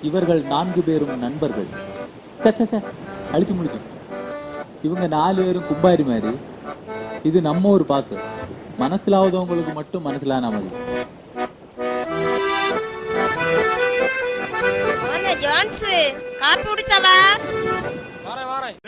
இவர்கள் 4 பேரும் நண்பர்கள். சச்ச அழிச்சு முடிச்சு. இவங்க 4 பேரும் கும்பாரி மாதிரி. இது நம்ம ஒரு பாச மனசிலாவதவங்களுக்கு மட்டும் மனசிலான மாதிரி. ஜான்ஸ் காப்பி குடிச்சவா? வாரேன்.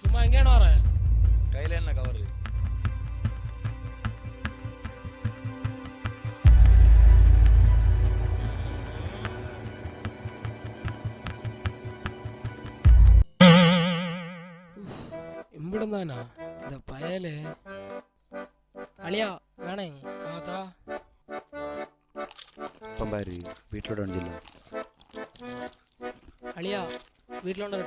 சும்மா எங்கேயான வர கையில என்ன கவரு? இம்பிடம் தானா இந்த பயலு? அழியா வேணேன் ஆத்தா பாரு வீட்டிலோட வந்துடல. அழியா வீட்டில் ஒன்று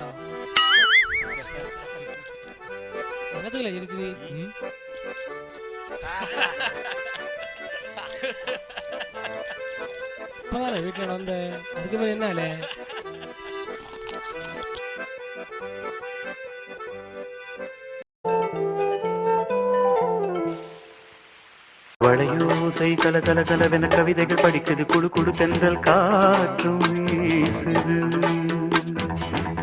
என்னத்துக்குல இருச்சு? இப்பதானே வீட்டில் வந்த அதுக்கு மேலே என்ன இல்லை? வளையோசை கல கல கலவென கவிதைகள் படிக்குது, குழு குழு தென்றல் காற்றும் வீசுது.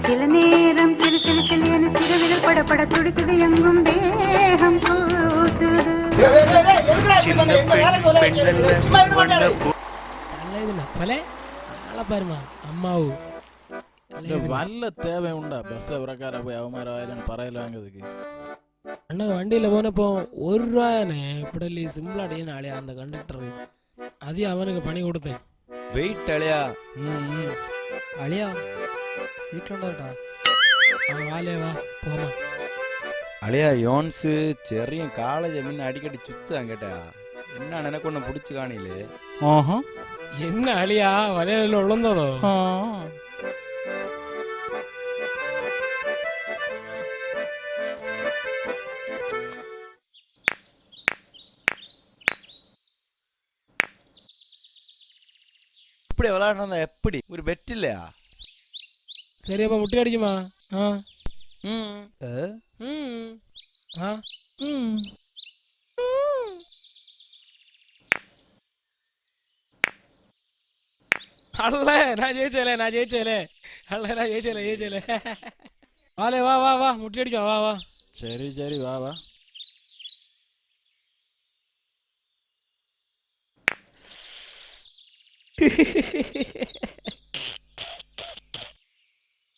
சில நேரம் சிறு சிறு சிறியன சிறுவிரல் படப்பட துடிக்குது, எங்கும் தேகம் கூசுது. பாருமா அம்மாவு வல்ல தேவை உண்டா? பஸ்ஸை பிரக்கார போய் அவமாரி வாயிலன்னு பறையில வாங்குறதுக்கு. அண்ணா வண்டியில் போனப்போ 1 ரூபாயானே இப்படி சிம்பிளாடியே ஆளையா அந்த கண்டக்டரு. அதையும் அவனுக்கு பணி கொடுத்தேன். வெயிட் அழியா. அழியா வீட்டில் ஒன்றுடா. அவன் வாலே வா போமா. அழியா யோன்ஸு செரியும் காலேஜ் முன்ன அடிக்கடி சுத்துதான் கேட்டா. என்ன எனக்கு ஒன்று பிடிச்சி காணிலே. என்ன அழியா வலையில விழுந்ததோ? இப்படி விளையாடுறதா எப்படி? ஒரு பெட் இல்லையா? சரி அப்ப முட்டி அடிக்குமா? அல்ல நான் ஜெயிச்சேலே. வாலே வா முட்டி அடிக்க வா. சரி வா.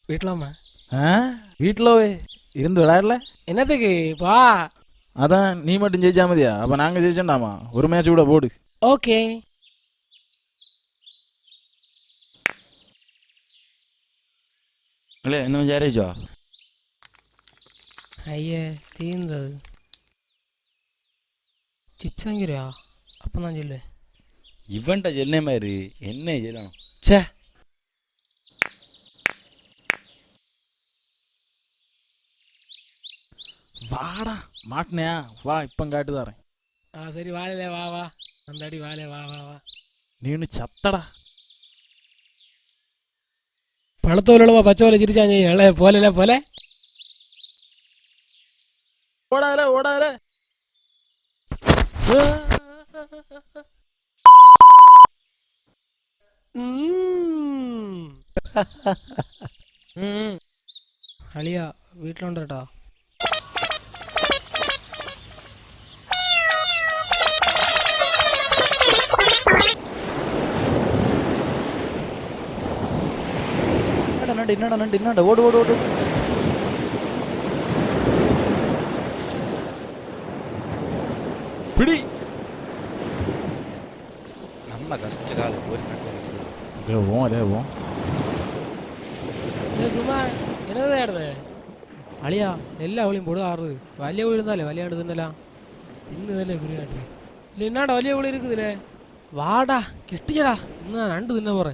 வீட்டலாமா? வீட்டில் இருந்து விளையாடல என்னத்துக்கு வா. அதான் நீ மட்டும் ஜெயிச்சா மதியா? அப்போ நாங்கள் ஜெயிச்சோண்டாமா? ஒரு மேட்ச் கூட போடு. ஓகே இல்லை என்ன விசாரிச்சோ? ஐயே தீர்ந்தது. சிப்ஸ் வாங்கிறியா? அப்போ தான் சொல்லுவேன். இவன்ட்ட சென்னை மாதிரி என்ன செய்யலாம்? சே வாடா மாட்டினியா? வா இப்போ காட்டு தரேன். சரி வாலே வா அந்த அடி வாலே வா. நீனு சத்தடா. பழத்தோலவா பச்சை வலை சிரிச்சாங்க போல ஓடாத. அழியா வீட்டில் ஒன்றுடா. என்னடா ஓடு. பிடி நம்ம கஷ்ட காலம் ஒரு நாட்டில் ஓம் சும்மா என்னதான் ஆடுது അളിയാ എല്ലാ വിളിയും പൊടുക ആറുത് വലിയ വിളി ഇരുന്നാലേ വലിയ ആട് തിന്നല தின்னுதலே குறியாட்டு இல்லை என்னடா வலிய கூட இருக்குதுல்ல വാടാ കിട്ടിയടാ ഇന്ന് ഞാൻ രണ്ട് തിന്ന പോറേ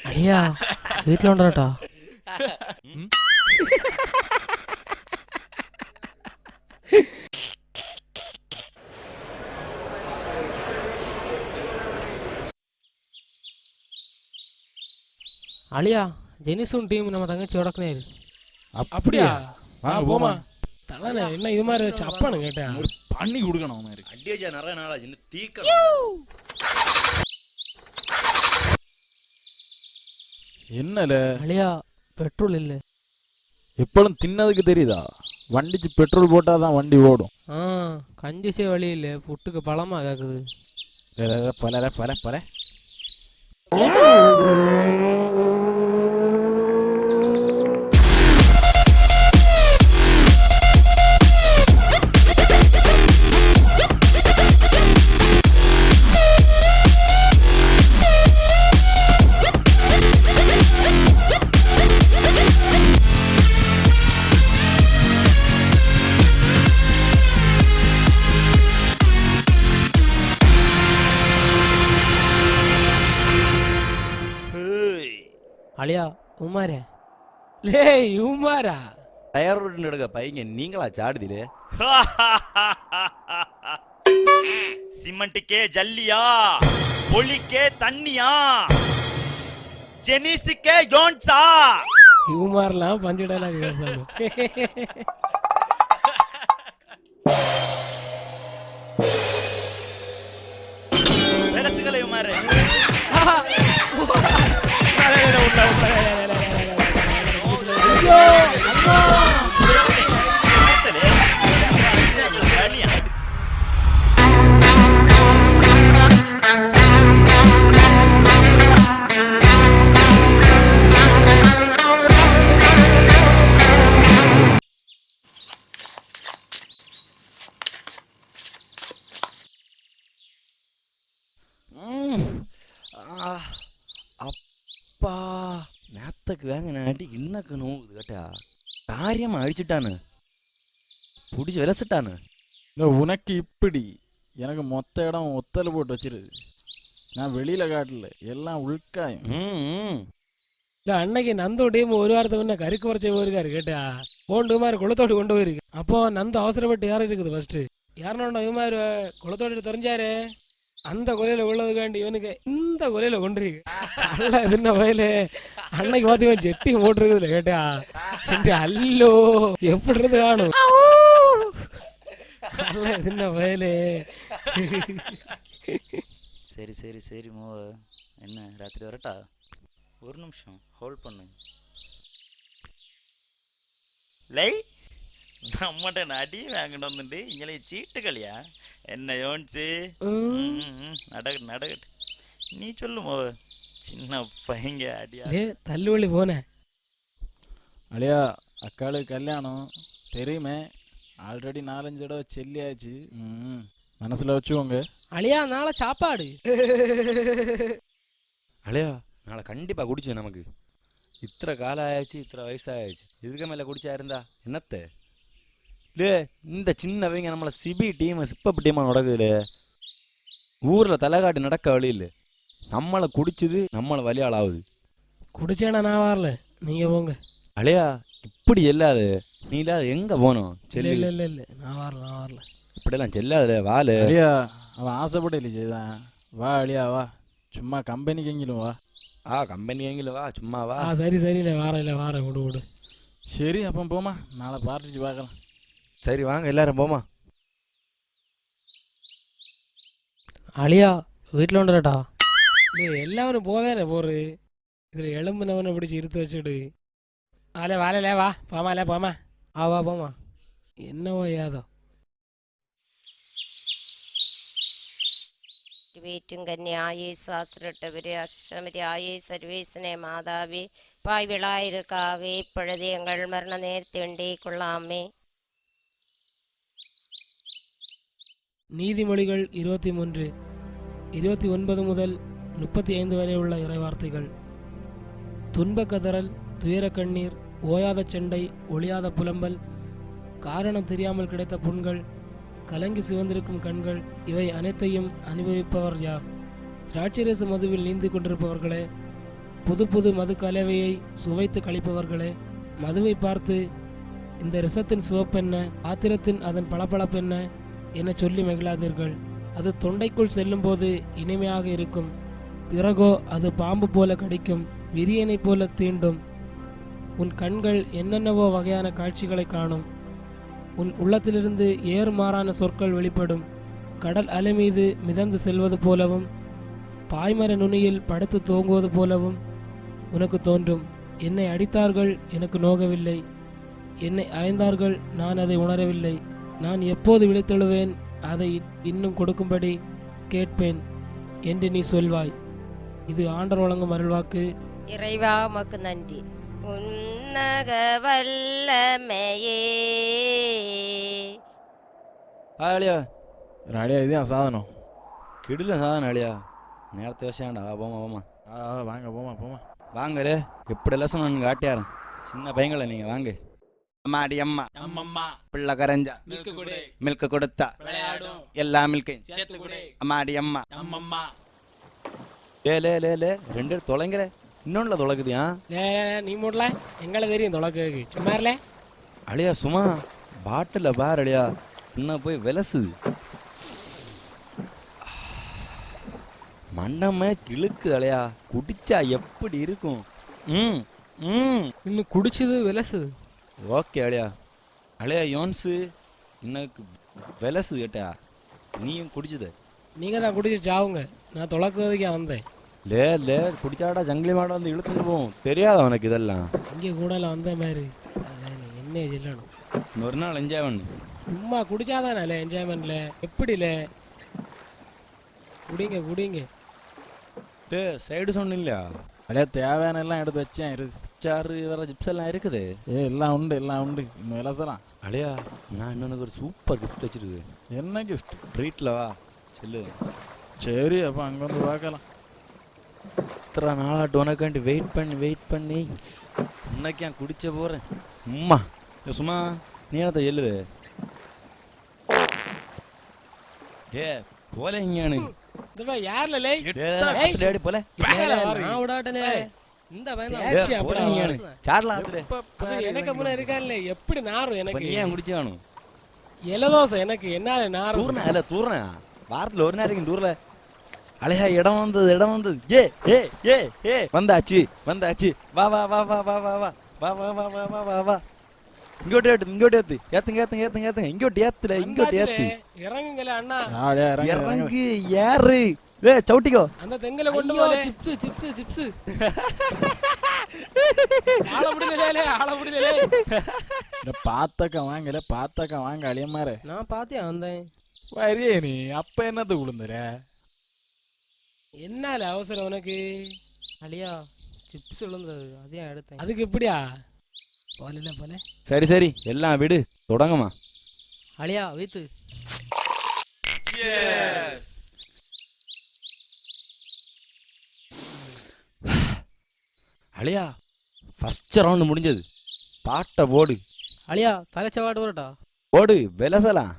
അളിയാ വീട്ടിലുണ്ടോ அழியா ஜெனிஸும் டீம் நம்ம தங்கச்சி உடக்குனேரு அப்படியா வாங்க போமா தலை என்ன இது மாதிரி வச்சு அப்பானு கேட்டேன் பண்ணி கொடுக்கணும் மாதிரி அடியாச்சா நிறைய நாளாச்சு இன்னும் தீக்க என்னல அழியா பெட்ரோல் இல்லை எப்பளும் தின்னதுக்கு தெரியுதா வண்டிக்கு பெட்ரோல் போட்டாதான் வண்டி ஓடும் கஞ்சிசே வழி இல்லை புட்டுக்கு பழமா கேக்குது பல பல பல அழியா உமாரே லே இவமாரா டயர் ரோடு எடுக்க பையங்க நீங்களா சாடுதிலே சிமெண்ட்டுக்கே ஜல்லியா ஒளிக்கே தண்ணியா ஜெனிஸுக்கே ஜோன்ஸா இவமாரெல்லாம் பஞ்சு டைலாக் பேசுறாங்க பெருசுகளை உமாரு அப்பா நேத்தக்கு வேங்க நாட்டி இன்னக்கு நோவுது கேட்டா காரியமா அழிச்சிட்டானு பிடிச்சி விலசிட்டானு இந்த உனக்கு இப்படி எனக்கு மொத்த இடம் ஒத்தல் போட்டு வச்சிரு நான் வெளியில காட்டல எல்லாம் உள்காயம் இல்லை அன்னைக்கு நந்தோ டீம் ஒரு வாரத்துக்கு முன்ன கருக்கு குறைச்ச போயிருக்காரு கேட்டா போண்டு மாதிரி குளத்தோடு கொண்டு போயிருக்கு அப்போ நந்து அவசரப்பட்டு யாரும் இருக்குது ஃபர்ஸ்ட் யாருன்னா இது மாதிரி குளத்தோடு தெரிஞ்சாரு அந்த குறையில உள்ளதுக்காண்டி இவனுக்கு இந்த குறையில கொண்டிருக்கு அல்ல இதுன்ன வயலு அன்னைக்கு பார்த்து ஜெட்டி போட்டுருக்குதுல கேட்டா என்று அல்லோ எப்படி இருந்து காணும் அல்ல இதுன்ன வயலு சரி சரி சரி மோ என்ன ராத்திரி வரட்டா ஒரு நிமிஷம் ஹோல்ட் பண்ணு லை நம்மகிட்ட அடி வாங்கிட்டு வந்துட்டு இங்கே சீட்டுக்கலையா என்ன யோன்ச்சு நடக்கட்டு நடக்கட்டு நீ சொல்லுமோ சின்ன பையங்க அடியா தள்ளுவள்ளி போனேன் அழியா அக்காளுக்கு கல்யாணம் தெரியுமே ஆல்ரெடி 4-5 தடவை செல்லியாச்சு மனசுல வச்சுக்கோங்க அழியா நாளை சாப்பாடு அழியா நாளை கண்டிப்பா குடிச்சு நமக்கு இத்தனை காலம் ஆயாச்சு இத்தனை வயசாயாச்சு இதுக்கு மேலே குடிச்சா இருந்தா என்னத்த லே இந்த சின்னவங்க நம்மளை சிபி டீம் சிப்பப் டீமாக நடக்குதுல ஊரில் தலைகாட்டு நடக்க வழி இல்லை நம்மளை குடிச்சது நம்மளை வழியால் ஆகுது குடிச்சேனா நான் வரல நீங்க போங்க அழியா இப்படி எல்லாது நீ இல்லாத எங்கே போனோம் இல்லை இல்லை இல்லை நான் வரல இப்படியெல்லாம் செல்லாதுல வாழு அழியா அவன் ஆசைப்பட்டு இல்லை செய்தான் வா அழியா வா, சும்மா கம்பெனிக்கு எங்கிலும் வா. கம்பெனி எங்கிலும் வா, சும்மா வா. சரி சரியில்ல வாரம் விடு விடு. சரி அப்போ போமா, நாளை பார்த்துச்சு பார்க்கலாம். சரி வாங்க எல்லாரும் போமா. அழியா வீட்டில் வந்துடட்டா. இல்லை எல்லாரும் போவேனே போரு. இதில் எலும்புனவனை பிடிச்சி இருத்து வச்சுடு. வாழையில வா போமா. வா போமா. என்னவோ ஏதோ. വീറ്റും കന്യായേ സാസ്ത്രട്ടവരെ അശ്രമരായേ സർവേശനെ മാതാവേ പായ്വിളാயிருக்காக இப்பொழுது எங்கள் மரண நேரத்தை வேண்டிக் கொள்ளாமே. நீதிமொழிகள் 23 29 முதல் 35 வரை உள்ள இறைவார்த்தைகள். துன்பக்கதறல், துயர கண்ணீர், ஓயாத சண்டை, ஒளியாத புலம்பல், காரணம் தெரியாமல் கிடைத்த புண்கள், கலங்கி சிவந்திருக்கும் கண்கள், இவை அனைத்தையும் அனுபவிப்பவர் யார்? திராட்சரச மதுவில் நீந்து கொண்டிருப்பவர்களே, புது புது மது கலவையை சுவைத்து கழிப்பவர்களே, மதுவை பார்த்து இந்த ரசத்தின் சிவப்பென்ன, ஆத்திரத்தின் அதன் பளபளப்பென்ன என சொல்லி மகிழாதீர்கள். அது தொண்டைக்குள் செல்லும்போது இனிமையாக இருக்கும், பிறகோ அது பாம்பு போல கடிக்கும், விரியனைப் போல தீண்டும். உன் கண்கள் என்னென்னவோ வகையான காட்சிகளை காணும். உன் உள்ளத்திலிருந்து ஏறுமாறான சொற்கள் வெளிப்படும். கடல் அலை மீது மிதந்து செல்வது போலவும் பாய்மர நுனியில் படுத்து தூங்குவது போலவும் உனக்கு தோன்றும். என்னை அடித்தார்கள், எனக்கு நோகவில்லை. என்னை அறைந்தார்கள், நான் அதை உணரவில்லை. நான் எப்போது விழித்தெழுவேன், அதை இன்னும் கொடுக்கும்படி கேட்பேன் என்று நீ சொல்வாய். இது ஆண்டவர் வழங்கும் அருள்வாக்கு. இறைவா உமக்கு நன்றி. உன்னக வல்லமையே. அழியா அழியா இதுதான் சாதனம். கிடல சாதனம் அழியா. நேரத்தை வச்சாண்டா. போமா. வாங்க போமா. வாங்களே, எப்படி லட்சம் காட்டியாரன் சின்ன பையங்கள நீங்க வாங்க. அம்மாடி அம்மா பிள்ளை கரைஞ்சா மில்க் கொடுத்தா எல்லா மில்கையும் அம்மாடி அம்மா. லே 2 தொலைங்கிற இன்னொன்னுல தொலைக்குதியா? நீ மூடல, எங்களை தெரியும் தொலைக்கு. சும்மா இல்ல அழியா, சும்மா பாட்டில் பார் அழியா, இன்னும் போய் விலசுது. மண்டமே கிழுக்கு அலையா, குடிச்சா எப்படி இருக்கும்? இன்னும் குடிச்சது விலசுது. ஓகே அழியா. அழியா யோன்ஸு இன்னக்கு விலசு கேட்டா, நீயும் குடிச்சது? நீங்கள் தான் குடிச்சு சாவுங்க, நான் தொலைக்கிறதுக்கே வந்தேன். லே குடிச்சாடா ஜங்கிலி மாட வந்து இழுத்துட்டு போவோம். தெரியாத அவனுக்கு இதெல்லாம். இங்கே கூடல வந்த மாதிரி என்ன சொல்லணும். இன்னொரு நாள் என்ஜாய் பண்ணு. சும்மா குடிச்சாதானே என்ஜாய்மெண்ட்ல. எப்படில குடிங்க. டே சைடு சொன்ன இல்லையா? அழியா தேவையான எல்லாம் எடுத்து வச்சேன். சாறு வர ஜிப்ஸ் எல்லாம் இருக்குது. எல்லாம் உண்டு இன்னும் விலசலாம். அழியா, நான் இன்னொன்று ஒரு சூப்பர் கிஃப்ட் வச்சிருக்கு. என்ன கிஃப்ட்? ட்ரீட்டில் வா செல்லு. சரி அப்போ அங்கே வந்து பார்க்கலாம். இத்தனை நாளாட்டு உனக்காண்டி வெயிட் பண்ணி இன்னைக்கு நான் குடிச்ச போகிறேன். உம்மா சும்மா நீனத்தை எழுது. ஏ போல இங்கானு யாருல போல எனக்கு முன்ன இருக்கான்ல, எப்படி நாரும் எனக்கு. ஏன் குடிச்சானு இலதோசை எனக்கு என்ன நாரும் தூர்னா வாரத்தில் ஒரு நேரம் தூரல. அழையா இடம் வந்தது. ஏ வந்தாச்சு. வா இங்கோட்டு ஏத்துங்க. இங்கோட்டு ஏத்து. இறங்குங்களே அண்ணா. இறங்கு யாரு? சவுட்டிக்கோ. அந்த தெங்கல கொண்டு போ. சிப்ஸ் ஆள முடியல. பாத்தக்க வாங்க அழியமாரு. நான் பாத்தியா வந்தேன். வரியே நீ அப்ப என்னது குளுந்துற? என்னால அவசரம் உனக்கு? அழியா சிப்ஸ் விழுந்தது, அதையும் எடுத்தேன். அதுக்கு எப்படியா போல. சரி எல்லாம் விடு, தொடங்குமா. அழியா வீத்து. அழியா ஃபர்ஸ்ட் ரவுண்ட் முடிஞ்சது. பாட்டை போடு. அழியா தலைச்சவாடு வரட்டா? போடு விலசலாம்.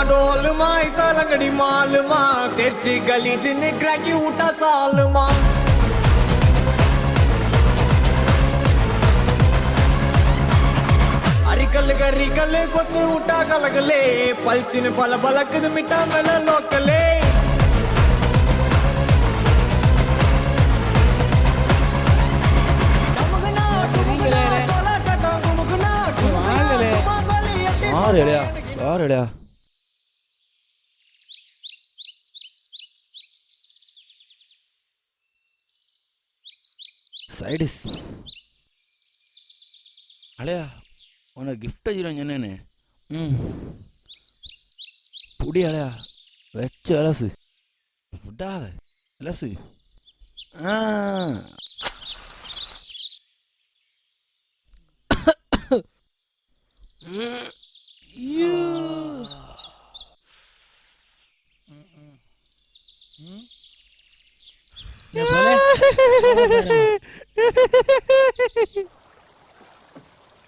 डोलमा ऐसा लंगड़ी मालमा तेजी गली जिन्ने क्रैकी उठा सालमा अरिक करी गले कोत उठा कलगले पलचिन पल बलकद मिटा मेल लोकले சாரி அடையா சைடிஸ் அலையா உனக்கு கிஃப்ட் வச்சுருவாங்க என்னன்னு புடி அலையா வச்ச அலசு விடாத அலசு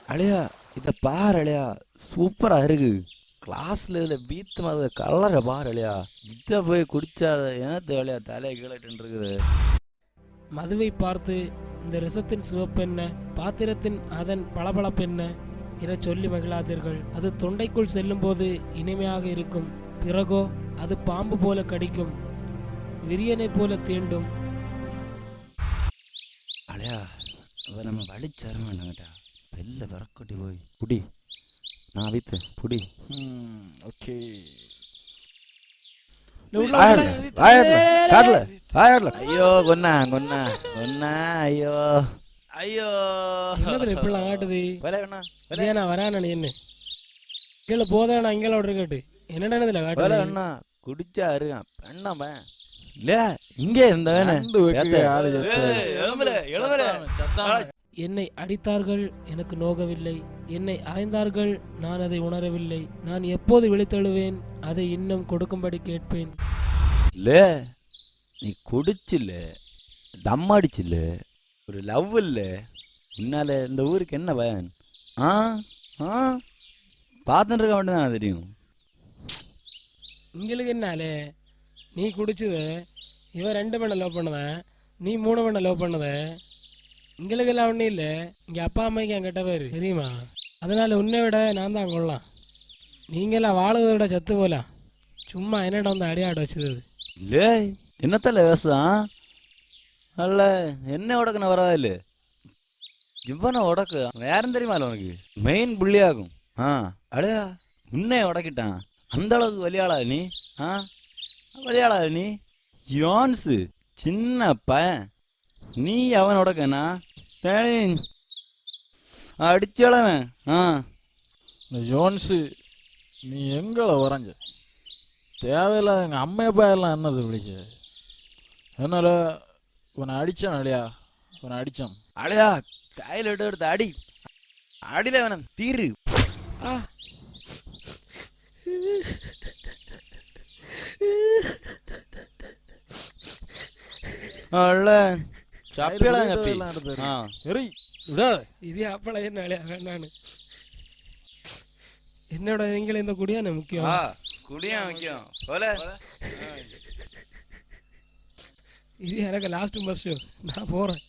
அலையா இதை பாரு அலையா சூப்பரா இருக்கு கிளாஸ்ல இதுல பீத்து மாதிரி கலரை பாரு அலையா இதை போய் குடிச்சாத ஏன் அலையா தலையை கீழட்டு இருக்குது மதுவை பார்த்து இந்த ரசத்தின் சிவப்பென்ன பாத்திரத்தின் அதன் பளபளப்பென்ன என சொல்லி மகிழாதீர்கள். அது தொண்டைக்குள் செல்லும் போது இனிமையாக இருக்கும், பிறகோ அது பாம்பு போல கடிக்கும், விரியனை போல தீண்டும். அலையா அவ நம்ம வலிச்சார வேண்டாங்கட்டா வெள்ள விறக்கொட்டி போய் புடி நான் வித்து புடி ஓகே ஐயோ கொன்னா கொன்னா கொன்னா ஐயோ ஐயோ இப்படிலாம் காட்டுது ஏன்னா வரானு என்ன கீழே போதானா இங்கெல்லாம் இருக்கட்டு என்னடா இதுல காட்டு அண்ணா குடிச்சா இருக்கான் பெண்ணாம இல்ல இங்கே இருந்த என்னை அடித்தார்கள், எனக்கு நோகவில்லை. என்னை அறைந்தார்கள், நான் அதை உணரவில்லை. நான் எப்போது விழித்தெழுவேன், அதை இன்னும் கொடுக்கும்படி கேட்பேன். இல்ல நீ குடிச்சில்ல, தம் அடிச்சில்ல, ஒரு லவ் இல்ல, உன்னால இந்த ஊருக்கு என்ன பயன்? பார்த்துட்டு இருக்க வேண்டியதான் தெரியும். உங்களுக்கு என்னாலே நீ குடிச்சத இவன் 2 மணி லவ் பண்ணதேன், நீ 3 மணி லவ் பண்ணத. எங்களுக்கெல்லாம் ஒன்றும் இல்லை, இங்கே அப்பா அம்மாய்க்கு என்கிட்ட பேர் தெரியுமா? அதனால் உன்னை விட நான் தான் கொள்ளலாம். நீங்களாம் வாழதை விட சத்து போலாம். சும்மா என்னடா வந்து அடியாட வச்சது இல்லை என்னத்தல்ல விவசாயம் அல்ல என்ன உடக்குன பரவாயில்ல ஜிவ்வனை உடக்கு யாரும் தெரியுமா உனக்கு மெயின் புள்ளியாகும். அடையா உன்னை உடக்கிட்டான் அந்த அளவுக்கு வலியாளா நீ? வலியாளா நீ? யோன்ஸு சின்ன பையன், நீ அவன் உடக்கண்ணா தேனி அடிச்சளவன். ஜோன்ஸு நீ எங்களை உறைஞ்ச தேவையில்ல எங்கள் அம்மையப்பா எல்லாம் என்னது விழிச்ச என்னால உன்னை அடித்தான் அடையா உன்னை அடித்தான் அடையா கையில் எடுத்து அடி அடியில வேணும் தீரு. இது அப்பள என்ன வேண்டான்னு என்னோட எங்களை இந்த குடியான முக்கியம். குடியா முக்கியம். இது எனக்கு லாஸ்ட் பஸ், நான் போறேன்.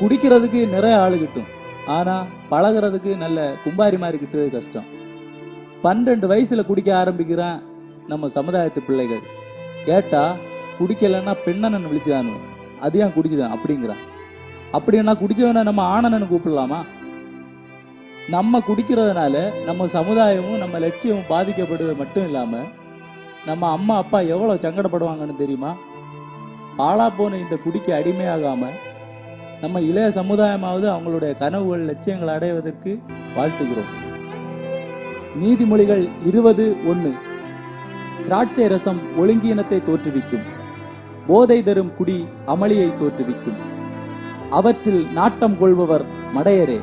குடிக்கிறதுக்கு நிறைய ஆள் கிட்டும், ஆனா பழகிறதுக்கு நல்ல கும்பாரி மாதிரி கிட்டது கஷ்டம். 12 வயசுல குடிக்க ஆரம்பிக்கிறான் நம்ம சமுதாயத்து பிள்ளைகள். கேட்டா குடிக்கலைன்னா பெண்ணன்னு விழிச்சுதானு, அது ஏன் குடிச்சுதான் அப்படிங்கிறான். அப்படின்னா குடிச்சவனை நம்ம ஆனனன்னு கூப்பிடலாமா? நம்ம குடிக்கிறதுனால நம்ம சமுதாயமும் நம்ம லட்சியமும் பாதிக்கப்படுவது மட்டும் இல்லாம நம்ம அம்மா அப்பா எவ்வளோ சங்கடப்படுவாங்கன்னு தெரியுமா? பாழா போன இந்த குடிக்கு அடிமையாகாம நம்ம இளைய சமுதாயமாவது அவங்களுடைய கனவுகள் லட்சியங்களை அடைவதற்கு வாழ்த்துகிறோம். நீதிமொழிகள் 20:1. திராட்சை ரசம் ஒழுங்கீனத்தை தோற்றுவிக்கும், போதை தரும் குடி அமளியை தோற்றுவிக்கும். அவற்றில் நாட்டம் கொள்பவர் மடையரே.